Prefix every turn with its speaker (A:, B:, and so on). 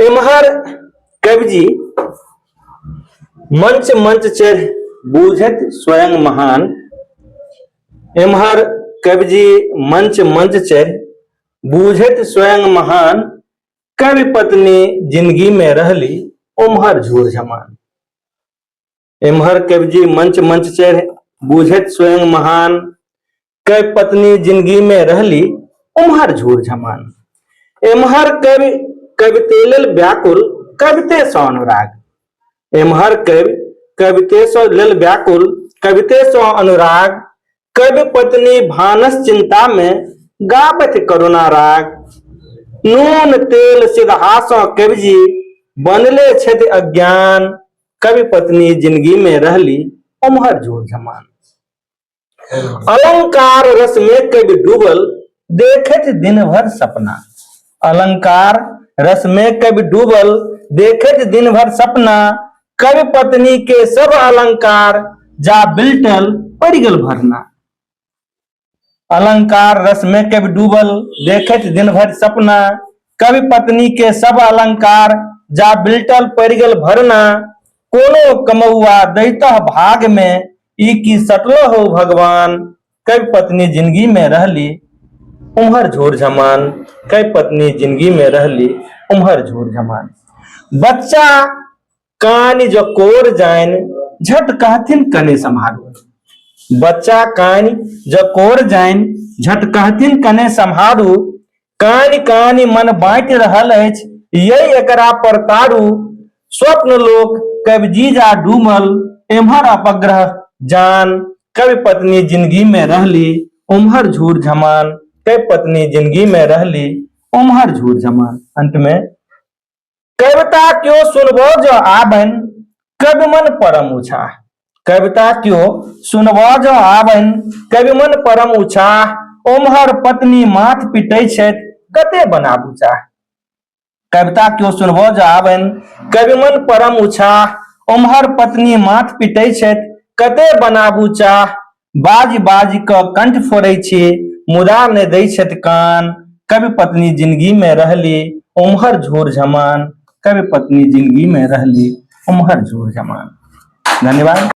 A: एम्हर कविजी मंच मंच चढ़ बूझत स्वयं महान। एम्हर कविजी मंच मंच चढ़ बूझत स्वयं महान। कवि पत्नी जिंदगी में रहली उम्हर झूर झमान। एम्हर कविजी मंच मंच चढ़ बूझत स्वयं महान। कवि पत्नी जिंदगी में रहली उम्हर झूर झमान। एम्हर कवि कविते लेल व्याकुल कविते सो अनुराग। एम्हर कवि कविते सो लेल व्याकुल कविते सो अनुराग। कवि पत्नी भानस चिंता में गावत करुणा राग। नून तेल सिदहासों कविजी बनले छथि अज्ञान। कवि पत्नी जिंदगी में रहली उम्हर झूर झमान। अलंकार रस में कवि डूबल देखत दिन भर सपना। अलंकार रस में कवि डूबल देखत दिन भर सपना। कवि पत्नी के सब अलंकार जा बिल्टल परिगल भरना। अलंकार रस में कवि डूबल देखत दिन भर सपना। कवि पत्नी के सब अलंकार जा बिल्टल परिगल भरना। कोनो कमौआ दैतः भाग में ई की सटलो हो भगवान। कवि पत्नी जिंदगी में रहली उम्हर झूर झमान। कवि पत्नी जिंदगी में रहली उम्हर झूर झमान। बच्चा कान जो कोर जान झट कहथिन कने संभारू। बच्चा कान जो कोर जान झट कहथिन कने संभारू। कान कान मन बाँटि रहल अछि यही एकरा पर तारू। स्वप्न लोक कवि जीजा डूमल एम्हर अपग्रह जान। कवि पत्नी जिंदगी में रहली उम्हर झूर झमान। कवि पत्नी जिंदगी में रहली उम्हर झूर झमान। अंत में कविता क्यों सुनबो जो आबन कवि मन परम उछाह। कविता क्यों सुनबो जो आबन कवि मन परम उछाह। उम्हर पत्नी माथ पिटै छथि कते बनाबू चाह। कविता क्यों सुनबो जो आबन कवि मन परम उछाह। उम्हर पत्नी माथ पिटै छथि कते बनाबू चाह। बाज बाज क कंठ फोड़ै छी मुदा ने दै छथि कान। कवि पत्नी जिंदगी में रहली उम्हर झूर झमान। कवि पत्नी जिंदगी में रहली उम्हर झूर झमान। धन्यवाद।